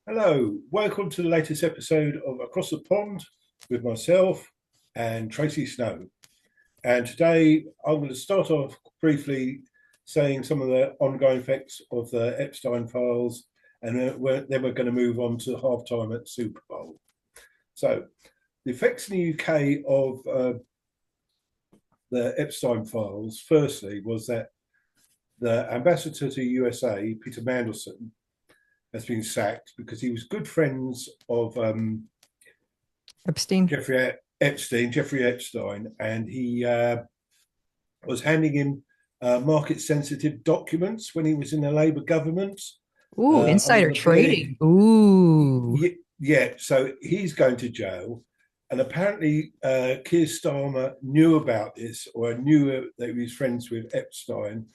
Hello, welcome to the latest episode of Across the Pond with myself and Tracy Snow. And today I'm going to start off briefly saying some of the ongoing effects of the Epstein files, and then we're going to move on to halftime at Super Bowl. So, the effects in the UK of the Epstein files, firstly, was that the ambassador to USA, Peter Mandelson, has been sacked because he was good friends of Epstein. Jeffrey Epstein, and he was handing him market sensitive documents when he was in the Labour government Ooh, under insider the Blair. trading. Ooh. Yeah, so he's going to jail. And apparently, Keir Starmer knew about this or knew that he was friends with Epstein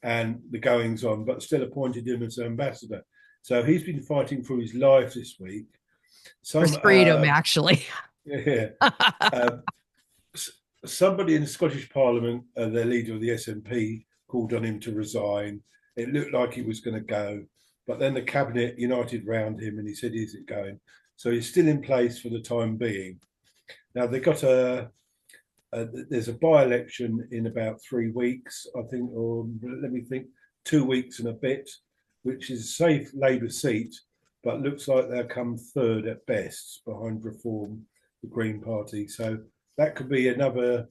and the goings on, but still appointed him as ambassador. So he's been fighting for his life this week. For Some freedom, actually. yeah, uh, somebody in the Scottish Parliament, the leader of the SNP, called on him to resign. It looked like he was going to go, but then the cabinet united round him, and he said, "Is it going?" So he's still in place for the time being. Now they got there's a by-election in about 3 weeks, I think, or let me think, 2 weeks and a bit, which is a safe Labour seat, but looks like they'll come third at best behind Reform, the Green Party. So that could be another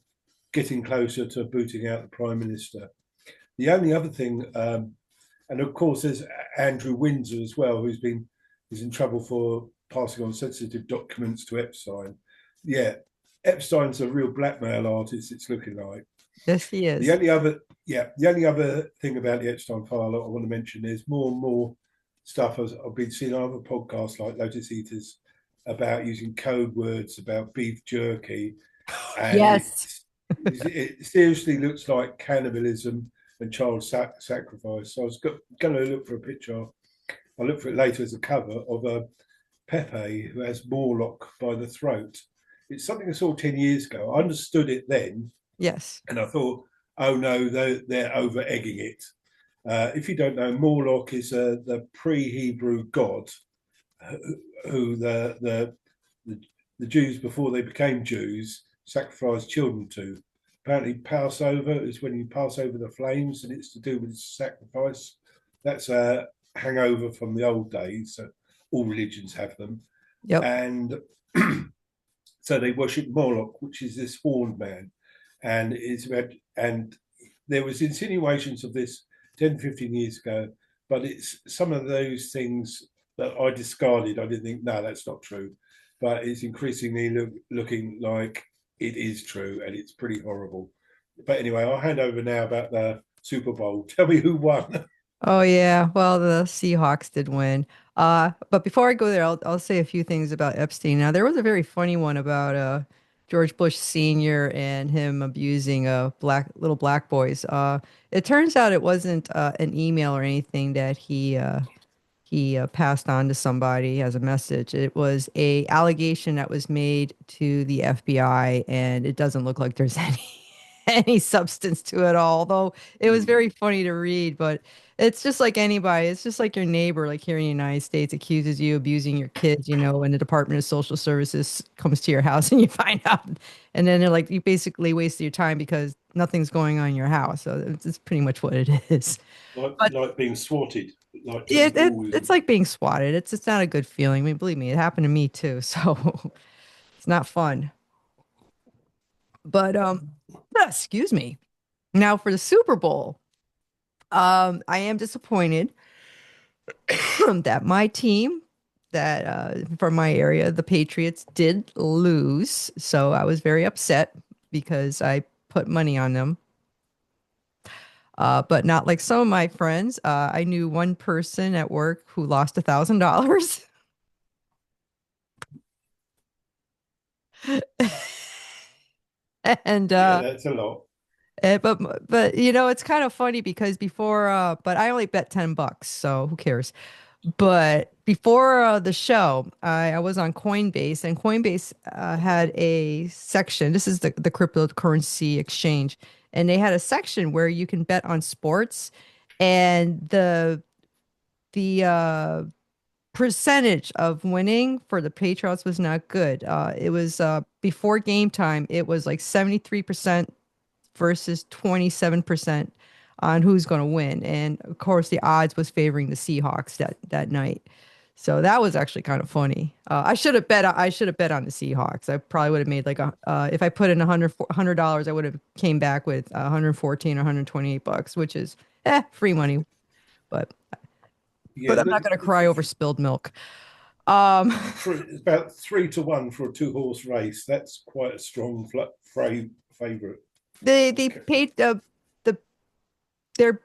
getting closer to booting out the Prime Minister. The only other thing, and of course, there's Andrew Windsor as well, who's in trouble for passing on sensitive documents to Epstein. Yeah, Epstein's a real blackmail artist. It's looking like. Yes, he The is. only other, yeah, the only other thing about the Epstein file I want to mention is more and more stuff as I've been seeing on other podcasts like Lotus Eaters about using code words about beef jerky, and Yes. it seriously looks like cannibalism and child sacrifice. So I was going to look for a picture. I'll look for it later as a cover of a Pepe who has Morlock by the throat. It's something I saw 10 years ago. I understood it then, Yes. and I thought, oh no, they're over egging it. If you don't know, Morlock is the pre-Hebrew god who the Jews before they became Jews sacrificed children to. Apparently, Passover is when you pass over the flames, and it's to do with sacrifice. That's a hangover from the old days. So all religions have them, Yep. and so they worship Moloch, which is this horned man, and it's about and there was insinuations of this 10, 15 years ago, but it's some of those things that I discarded. I didn't think, no, that's not true. But it's increasingly looking like it is true, and it's pretty horrible. But anyway, I'll hand over now about the Super Bowl. Tell me who won. Oh yeah. Well, the Seahawks did win. But before I go there, I'll say a few things about Epstein. Now, there was a very funny one about George Bush Sr. and him abusing little black boys. It turns out it wasn't an email or anything that he passed on to somebody as a message. It was a allegation that was made to the FBI, and it doesn't look like there's any substance to it all. Although it was very funny to read, but it's just like anybody. It's just like your neighbor, like here in the United States, accuses you of abusing your kids, and the Department of Social Services comes to your house and you find out, and then they're like, you basically wasted your time because nothing's going on in your house. So it's pretty much what it is. But Like being swatted, like to the it, it wall, it's isn't like being swatted. It's not a good feeling. I mean, believe me, it happened to me too. So it's not fun. But excuse me. Now for the Super Bowl, I am disappointed that my team, that from my area, the Patriots, did lose. So I was very upset because I put money on them. But not like some of my friends. I knew one person at work who lost $1,000. And Yeah, that's a lot. but it's kind of funny because but I only bet $10, so who cares? But before the show, I was on Coinbase, and Coinbase had a section. This is the cryptocurrency exchange, and they had a section where you can bet on sports, and the percentage of winning for the Patriots was not good. It was before game time, it was like 73% versus 27% on who's going to win. And of course, the odds was favoring the Seahawks that night. So that was actually kind of funny. I should have bet on the Seahawks. I probably would have made like if I put in $100, I would have came back with 114 or 128 bucks, which is free money. But Yeah, I'm not going to cry over spilled milk. Um, it's about 3-1 for a two-horse race. That's quite a strong favourite. they paid the their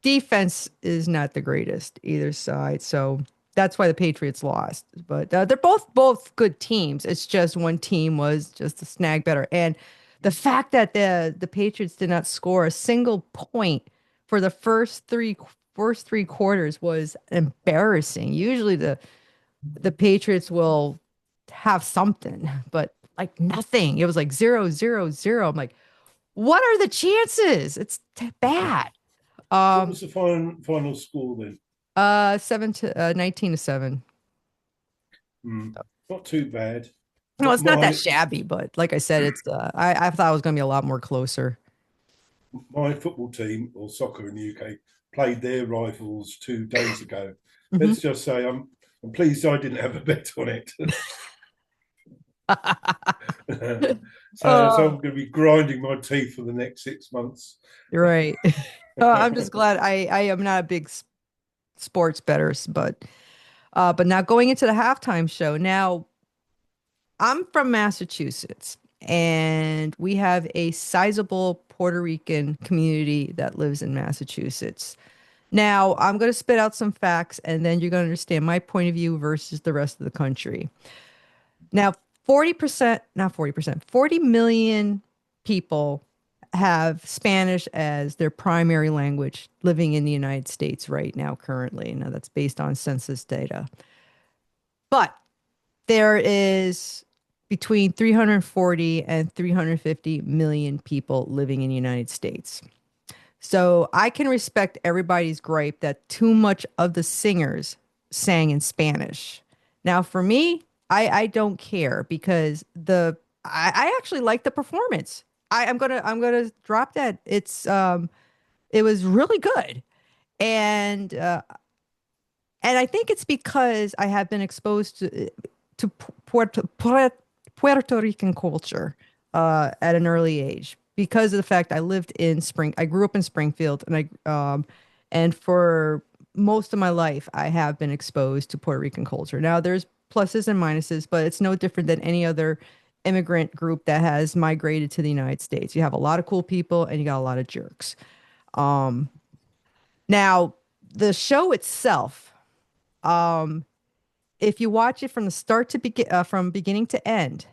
defense is not the greatest either side, so that's why the Patriots lost. But they're both good teams. It's just one team was just a snag better, and the fact that the Patriots did not score a single point for the first three quarters was embarrassing. Usually the Patriots will have something, but like nothing. It was like 0-0-0. I'm like, what are the chances? It's bad. What Um, was the final score then? 19-7. Hmm. Not too bad. No, it's not that My shabby, but like I said, it's I thought it was gonna be a lot more closer. my football team or soccer in the UK played their rivals 2 days ago. Mhm. Let's just say I'm pleased I didn't have a bet on it. So Oh, I'm going to be grinding my teeth for the next 6 months. you're right. I'm just glad I am not a big sports betters, but now going into the halftime show. Now I'm from Massachusetts, and we have a sizable Puerto Rican community that lives in Massachusetts. Now, I'm going to spit out some facts, and then you're going to understand my point of view versus the rest of the country. Now, 40%, not 40%, 40 million people have Spanish as their primary language living in the United States right now, currently. Now, that's based on census data. But there is between 340 and 350 million people living in the United States. So I can respect everybody's gripe that too much of the singers sang in Spanish. Now, for me, I don't care because I actually like the performance. I'm gonna drop that. It was really good, and I think it's because I have been exposed to Puerto Rican culture at an early age because of the fact I grew up in Springfield, and for most of my life, I have been exposed to Puerto Rican culture. Now, there's pluses and minuses, but it's no different than any other immigrant group that has migrated to the United States. You have a lot of cool people and you got a lot of jerks. Um, Now, the show itself, um, if you watch it from the start to from beginning to end,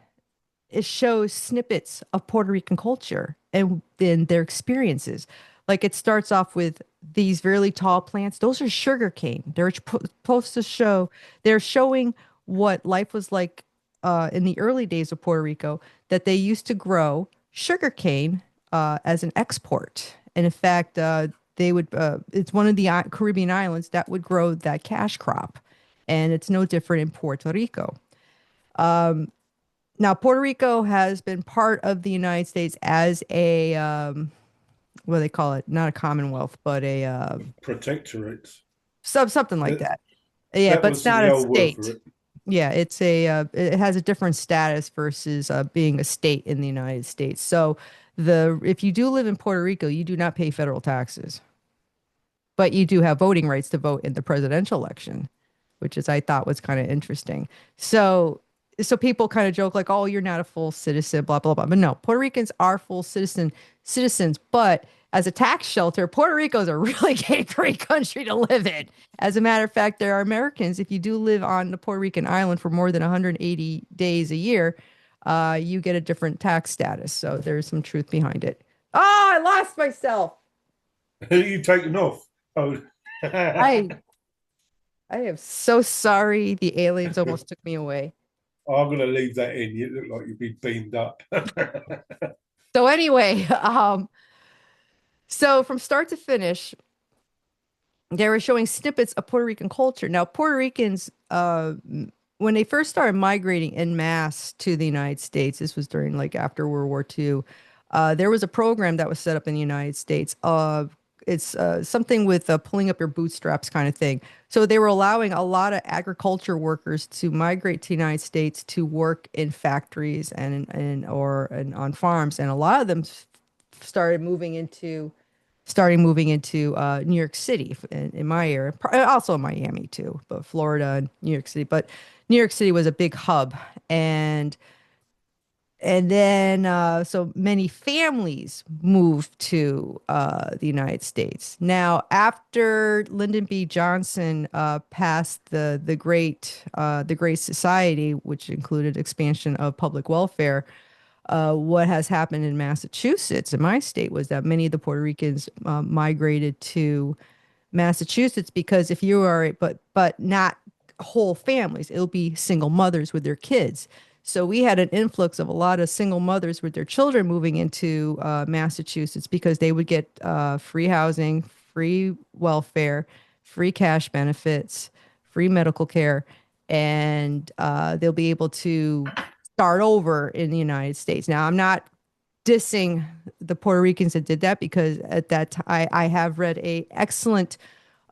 it shows snippets of Puerto Rican culture and then their experiences. Like it starts off with these really tall plants. Those are sugar cane. Supposed to show, they're showing what life was like in the early days of Puerto Rico, that they used to grow sugar cane as an export. And in fact, it's one of the Caribbean islands that would grow that cash crop. And it's no different in Puerto Rico. Now, Puerto Rico has been part of the United States as a, what do they call it? Not a commonwealth, but a Protectorate. something like That that. Yeah, that but it's was not the a old word for state. it. Yeah, it has a different status versus being a state in the United States. So if you do live in Puerto Rico, you do not pay federal taxes, but you do have voting rights to vote in the presidential election, which is I thought was kind of interesting. So people kind of joke like, "Oh, you're not a full citizen," blah blah blah. But no, Puerto Ricans are full citizens. But as a tax shelter, Puerto Rico is a really great country to live in. As a matter of fact, there are Americans. If you do live on the Puerto Rican island for more than 180 days a year, you get a different tax status. So there's some truth behind it. Oh, I lost myself. You taken off. Oh, I I am so sorry. The aliens almost took me away. I'm going to leave that in. You look like you've been beamed up. So anyway, so from start to finish, they were showing snippets of Puerto Rican culture. Now, Puerto Ricans, when they first started migrating en masse to the United States, this was during like after World War II, there was a program that was set up in the United States. It's something with pulling up your bootstraps kind of thing. So they were allowing a lot of agriculture workers to migrate to the United States to work in factories and on farms, and a lot of them started moving into New York City in my area, also Miami too, but Florida and New York City. But New York City was a big hub, and then so many families moved to the United States. Now, after Lyndon B. Johnson passed the Great Society, which included expansion of public welfare, what has happened in Massachusetts, in my state, was that many of the Puerto Ricans migrated to Massachusetts because if you are, but not whole families, it'll be single mothers with their kids. So we had an influx of a lot of single mothers with their children moving into Massachusetts because they would get free housing, free welfare, free cash benefits, free medical care, and they'll be able to start over in the United States. Now, I'm not dissing the Puerto Ricans that did that because at that time I have read a excellent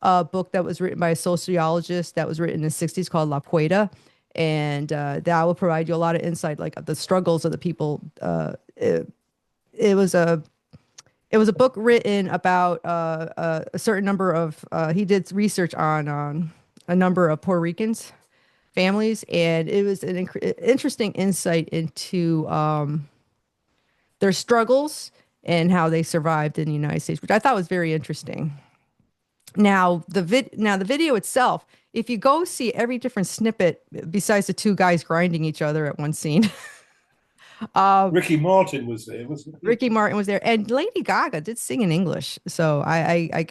book that was written by a sociologist that was written in the 60s called La Pueda. And that will provide you a lot of insight, like the struggles of the people. It was a book written about a certain number of. He did research on a number of Puerto Ricans families, and it was an interesting insight into their struggles and how they survived in the United States, which I thought was very interesting. Now the video itself, if you go see every different snippet besides the two guys grinding each other at one scene, Ricky Martin was there, wasn't he? Ricky Martin was there, and Lady Gaga did sing in English. So I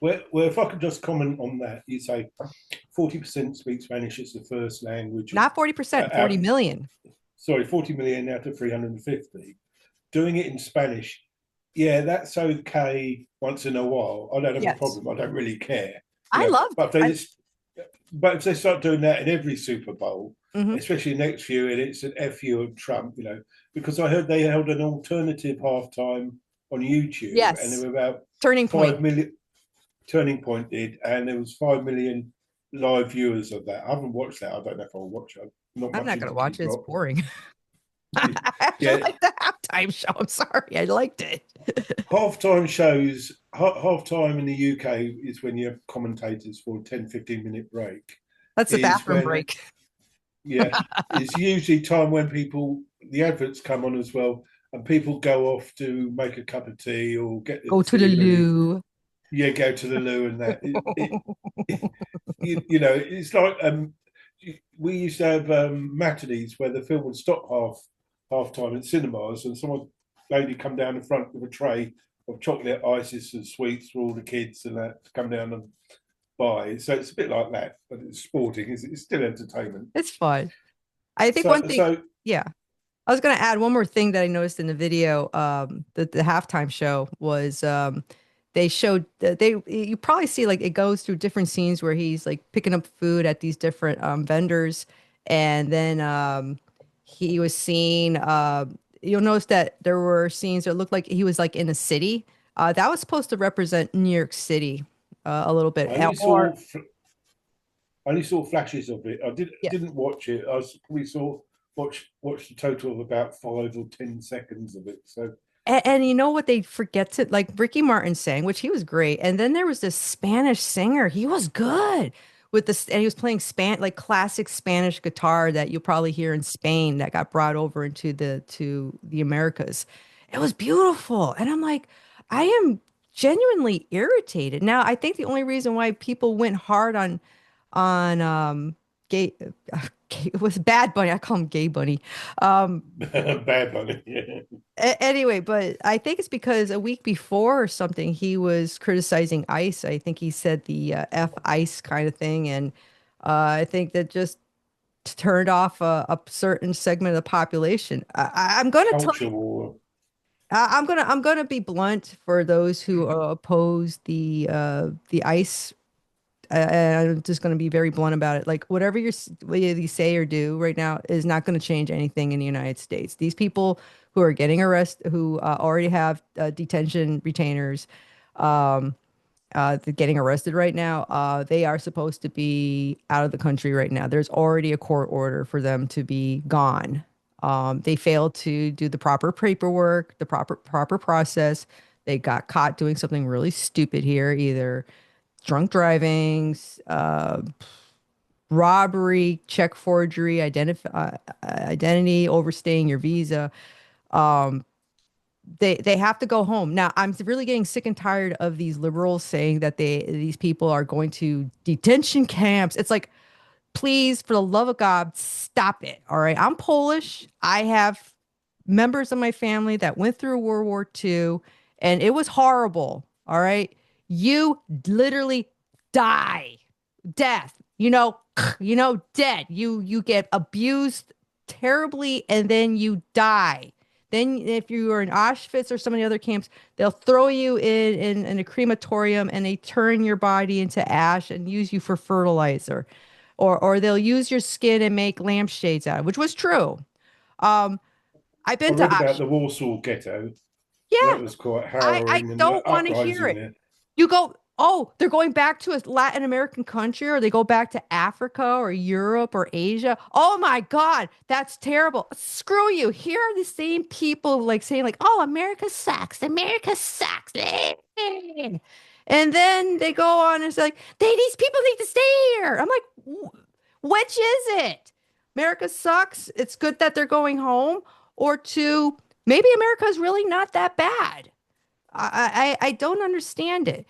Well, if I could just comment on that, you say 40% speak Spanish as the first language. not 40%, 40 Out, million. sorry, 40 million out of 350. Doing it in Spanish, yeah, that's okay once in a while. I don't have a Yes, problem. I don't really care. I loved But it. if but if they start doing that in every Super Bowl, Mhm. especially next year, and it's an FU of Trump, because I heard they held an alternative halftime on YouTube, and there Yes, were about turning point. 5 million. Turning Point did, and there was 5 million live viewers of that. I haven't watched that. I don't know if I'll watch it. I'm not I'm much not gonna into watch Kid it. It's Rock. boring. I actually Yeah, like the halftime show. I'm sorry, I liked it. halftime shows, halftime in the UK is when you have commentators for a 10-15 minute break. That's the Is bathroom when, break. yeah, it's usually time when the adverts come on as well, and people go off to make a cup of tea or get the Go to the tea ready. loo. Yeah, go to the loo and that. It's like we used to have matinees where the film would stop half time in cinemas, and someone lady come down in front with a tray of chocolate ices and sweets for all the kids and that to come down and buy. So it's a bit like that, but it's sporting. It's still entertainment. It's fun. I think one So thing, so yeah. I was going to add one more thing that I noticed in the video. The halftime show was they showed they you probably see like it goes through different scenes where he's like picking up food at these different vendors, and then he was seen. You'll notice that there were scenes that looked like he was like in a city. That was supposed to represent New York City a little bit, I only or saw I only saw flashes of it. I yeah. didn't watch it. We saw watched a total of about 5 or 10 seconds of it. So And you know what they forget to like Ricky Martin sang, which he was great. And then there was this Spanish singer. He was good with this, and he was playing like classic Spanish guitar that you'll probably hear in Spain that got brought over into the Americas. It was beautiful. And I'm like, I am genuinely irritated. Now, I think the only reason why people went hard on gay, it was Bad Bunny. I call him Gay Bunny. bad bunny. Yeah. Anyway, but I think it's because a week before or something, he was criticizing ICE. I think he said the F ICE kind of thing. And I think that just turned off a certain segment of the population. I'm going to tell Culture you, war. I'm gonna be blunt for those who oppose the ICE. I'm just going to be very blunt about it. Like whatever what you say or do right now is not going to change anything in the United States. These people who are getting arrested, who already have detention retainers, um, getting arrested right now, they are supposed to be out of the country right now. There's already a court order for them to be gone. They failed to do the proper paperwork, the proper process. They got caught doing something really stupid here, either drunk driving, robbery, check forgery, identity overstaying your visa. Um, they have to go home. Now, I'm really getting sick and tired of these liberals saying that these people are going to detention camps. It's like, please, for the love of God, stop it. All right. I'm Polish. I have members of my family that went through World War II, and it was horrible. All right. You literally die. Death. Dead. You get abused terribly and then you die. Then if you are in Auschwitz or some of the other camps, they'll throw you in a crematorium and they turn your body into ash and use you for fertilizer or they'll use your skin and make lampshades out of, which was true. Um, I've I been to read about Auschwitz. the Warsaw Ghetto. That Yeah, was quite I harrowing, and the don't want to hear uprising it. there. You go, oh, they're going back to a Latin American country or they go back to Africa or Europe or Asia. Oh my God, that's terrible. Screw you. Here are the same people like saying like, oh, America sucks. America sucks. And then they go on and say like, these people need to stay here. I'm like, which is it? America sucks. It's good that they're going home. Or two, maybe America is really not that bad. I don't understand it.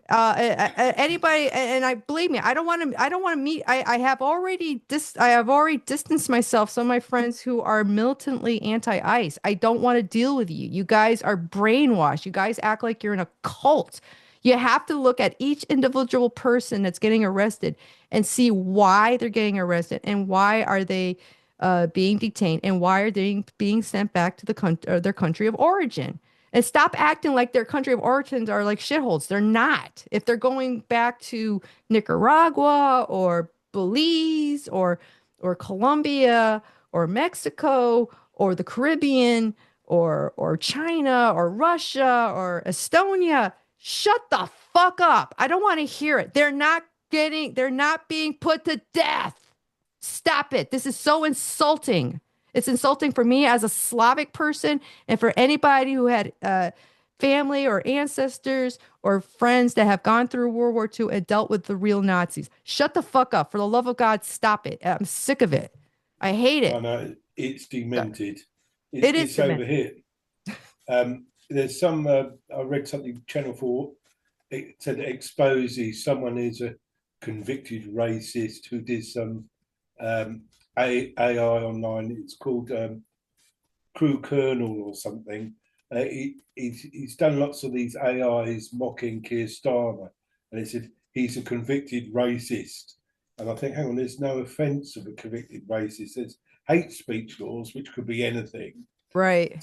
Anybody, and I believe me, I don't want to meet. I have already distanced myself. Some of my friends who are militantly anti-ICE. I don't want to deal with you. You guys are brainwashed. You guys act like you're in a cult. You have to look at each individual person that's getting arrested and see why they're getting arrested and why are they being detained and why are they being sent back to their country of origin. And stop acting like their country of origins are like shitholes. They're not. If they're going back to Nicaragua or Belize or Colombia or Mexico or the Caribbean or China or Russia or Estonia, shut the fuck up. I don't want to hear it. They're not being put to death. Stop it. This is so insulting. It's insulting for me as a Slavic person and for anybody who had family or ancestors or friends that have gone through World War II and dealt with the real Nazis. Shut the fuck up. For the love of God, stop it. I'm sick of it. I hate I it. know it's demented. It is It's over demented. here. There's some. I read something Channel 4. It said it exposes someone is a convicted racist who did some um, AI online. It's called Crew Colonel or something. He's done lots of these AIs mocking Keir Starmer, and he said he's a convicted racist. And I think, hang on, there's no offence of a convicted racist. There's hate speech laws, which could be anything. Right.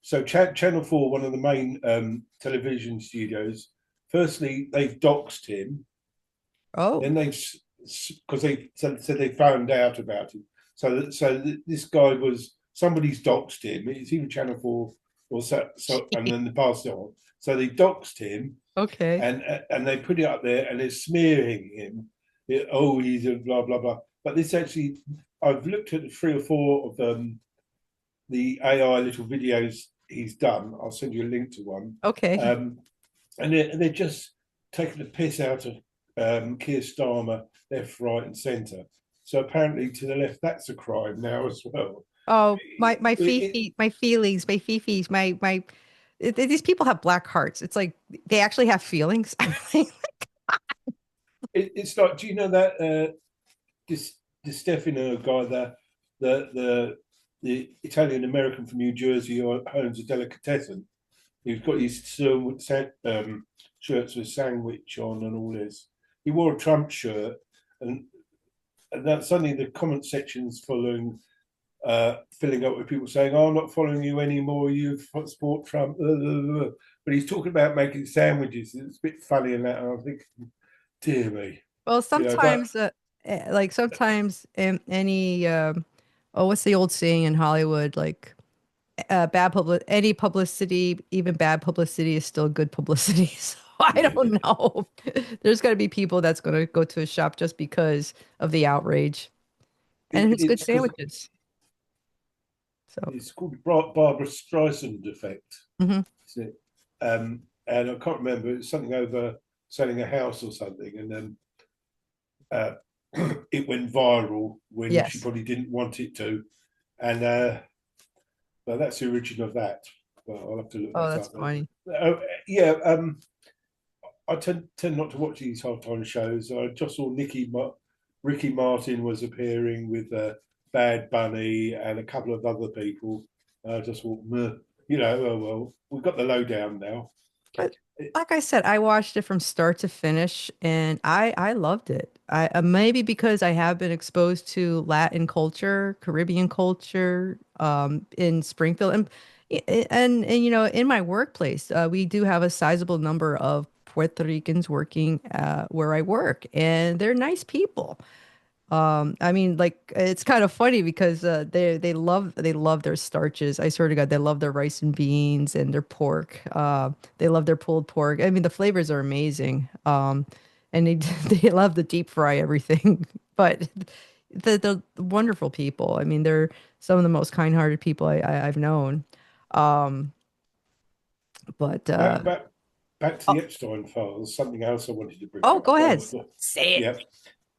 So Channel 4, one of the main television studios, firstly, they've doxed him. Oh, Then because they said they found out about him. So this guy was somebody's doxed him. It's either Channel 4 or and then they passed it on. So they doxed him okay. and they put it up there and they're smearing him. Oh, he's a blah blah blah. But this actually, I've looked at 3 or 4 of the AI little videos he's done. I'll send you a link to one. Okay. And they're just taking the piss out of Keir Starmer, left, right, and centre. So apparently, to the left, that's a crime now as well. Oh, my It, fifi, my feelings, my fifis, these people have black hearts. It's like they actually have feelings. it's like, do you know that this Stefano guy, the Italian American from New Jersey who owns a delicatessen? He's got his shirts with sandwich on and all this. He wore a Trump shirt, and that suddenly the comment section's following. filling up with people saying, "Oh, I'm not following you anymore. You support Trump." But he's talking about making sandwiches. It's a bit funny in that. And I think, dear me, Well, but sometimes, like sometimes in any, oh, what's the old saying in Hollywood? Like, any publicity, even bad publicity, is still good publicity. So I don't know. There's got to be people that's going to go to a shop just because of the outrage, and it's good it's because sandwiches. So, it's called Barbara Streisand effect, mhm. isn't it? And I can't remember. It's something over selling a house or something, and then uh, it went viral when she Yes. probably didn't want it to, and well, that's the origin of that. Well, I'll have to look Oh, that that's up. funny. Yeah, I tend not to watch these halftime shows. I just saw Ricky Martin was appearing with Bad Bunny and a couple of other people. I just thought, meh, oh well, we've got the lowdown now. But like I said, I watched it from start to finish, and I loved it. I maybe because I have been exposed to Latin culture, Caribbean culture, in Springfield, and in my workplace, we do have a sizable number of Puerto Ricans working where I work, and they're nice people. I mean, like it's kind of funny because they love their starches. I swear to God, they love their rice and beans and their pork. They love their pulled pork. I mean, the flavors are amazing. And they they love to deep fry everything. But the wonderful people. I mean, they're some of the most kind-hearted people I've known. Um, but Back back back to oh, the Epstein files. Something else I wanted to bring oh, up. go ahead, say it.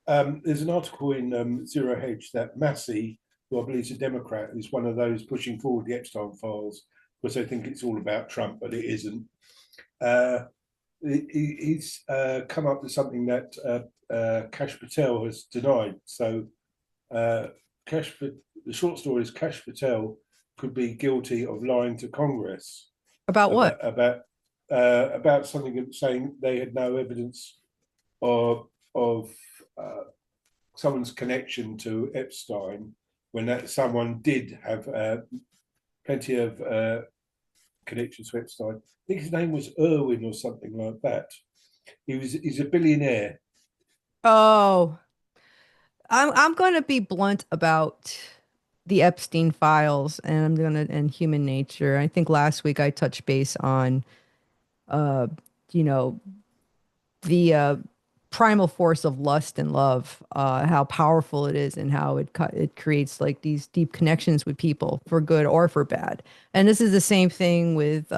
Yeah, there's an article in Zero Hedge that Massey, who I believe is a Democrat, is one of those pushing forward the Epstein files because they think it's all about Trump, but it isn't. Uh, he's come up with something that Kash Patel has denied. So, uh, Kash, the short story is Kash Patel could be guilty of lying to Congress About what? about something saying they had no evidence of someone's connection to Epstein when that someone did have plenty of connections to Epstein. I think his name was Irwin or something like that. He's a billionaire. Oh. I'm going to be blunt about the Epstein files, and I'm going to and human nature. I think last week I touched base on uh you know the primal force of lust and love, how powerful it is and how it creates like these deep connections with people for good or for bad. And this is the same thing with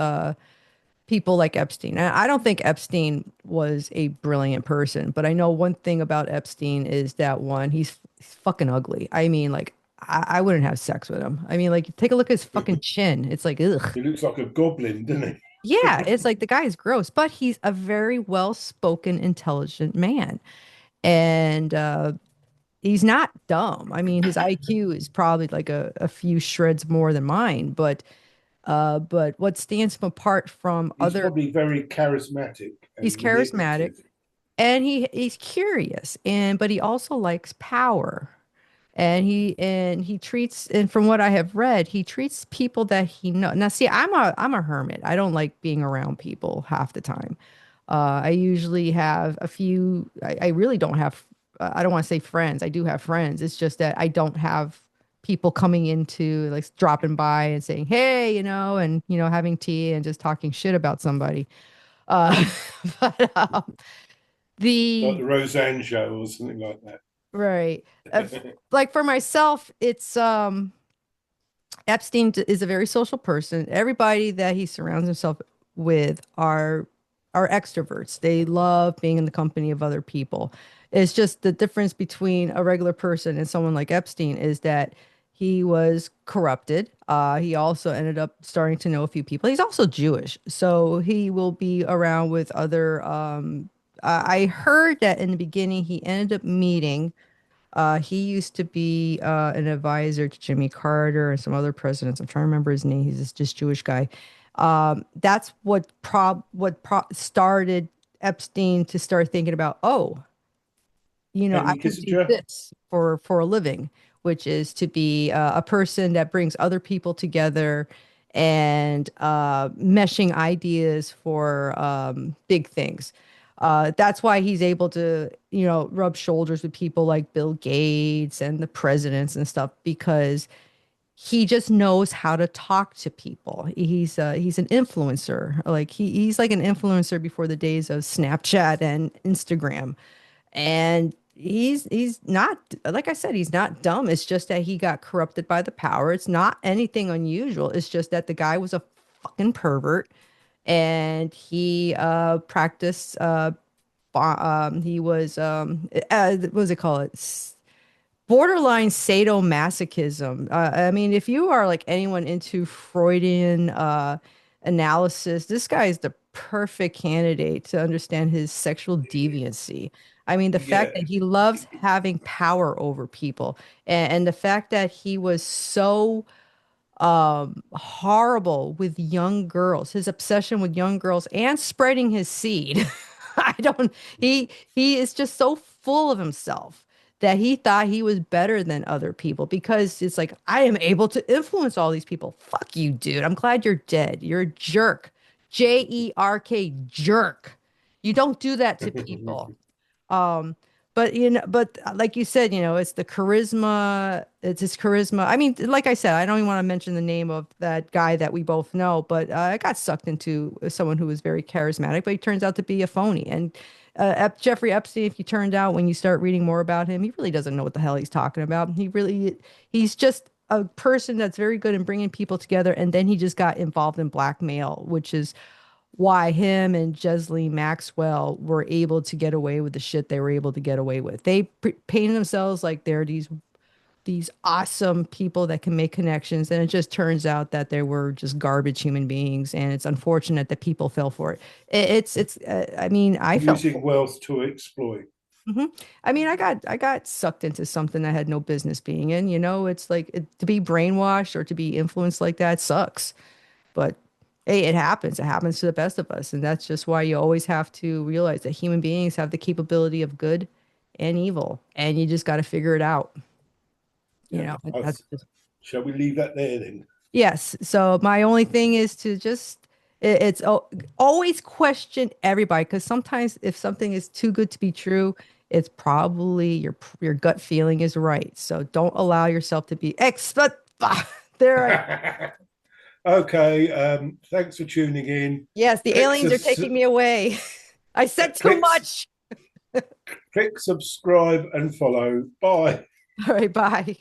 people like Epstein. And I don't think Epstein was a brilliant person, but I know one thing about Epstein is that one, he's fucking ugly. I mean, like, I wouldn't have sex with him. I mean, like, take a look at his fucking chin. It's like, ugh. He looks like a goblin, doesn't Yeah, he? it's like the guy is gross, but he's a very well-spoken, intelligent man. And he's not dumb. I mean, his IQ is probably like a few shreds more than mine, but what stands him apart from He's other, probably very charismatic he's and charismatic. manipulative. And he's curious, and but he also likes power. And he treats, and from what I have read, he treats people that he know. Now, see, I'm a hermit. I don't like being around people half the time. I usually have a few. I really don't have. I don't want to say friends. I do have friends. It's just that I don't have people coming into like dropping by and saying, "Hey," and having tea and just talking shit about somebody. Uh, but Like the the Roseanne show or something like right. that. Like for myself, it's Epstein is a very social person. Everybody that he surrounds himself with are extroverts. They love being in the company of other people. It's just the difference between a regular person and someone like Epstein is that he was corrupted. He also ended up starting to know a few people. He's also Jewish, so he will be around with other. I heard that in the beginning he ended up meeting he used to be an advisor to Jimmy Carter and some other presidents. I'm trying to remember his name. He's this Jewish guy. That's what started Epstein to start thinking about, oh, I Henry could do Kissinger. this for a living. which is to be a person that brings other people together and meshing ideas for big things. That's why he's able to, rub shoulders with people like Bill Gates and the presidents and stuff because he just knows how to talk to people. He's an influencer. Like he's like an influencer before the days of Snapchat and Instagram. And he's not, like I said, he's not dumb. It's just that he got corrupted by the power. It's not anything unusual. It's just that the guy was a fucking pervert and he practiced he was what was it called? Borderline sadomasochism. I mean, if you are like anyone into Freudian analysis, this guy is the perfect candidate to understand his sexual deviancy. I mean, the fact Yeah, that he loves having power over people and the fact that he was so horrible with young girls, his obsession with young girls and spreading his seed. I don't he is just so full of himself that he thought he was better than other people because it's like I am able to influence all these people. Fuck you, dude. I'm glad you're dead. You're a jerk. Jerk, jerk. You don't do that to people. Um, but like you said, it's the charisma. It's his charisma. I mean, like I said, I don't even want to mention the name of that guy that we both know, but I got sucked into someone who was very charismatic, but he turns out to be a phony. And Jeffrey Epstein, if you turned out when you start reading more about him, he really doesn't know what the hell he's talking about. He's just a person that's very good in bringing people together, and then he just got involved in blackmail, which is why him and Ghislaine Maxwell were able to get away with the shit they were able to get away with. They painted themselves like they're these awesome people that can make connections, and it just turns out that they were just garbage human beings, and it's unfortunate that people fell for it. I mean, I felt. using wealth to exploit. Mhm. I mean, I got sucked into something I had no business being in. It's like to be brainwashed or to be influenced like that sucks. But hey, it happens. It happens to the best of us. And that's just why you always have to realize that human beings have the capability of good and evil. And you just got to figure it out. You Yeah. know, that's just, Shall we leave that there then? yes. So my only thing is to just, always question everybody because sometimes if something is too good to be true, it's probably your gut feeling is right. So don't allow yourself to be there. Okay. Thanks for tuning in. Yes, the Click, aliens are taking me away. I said too click, much. click subscribe and follow. Bye. All right, bye.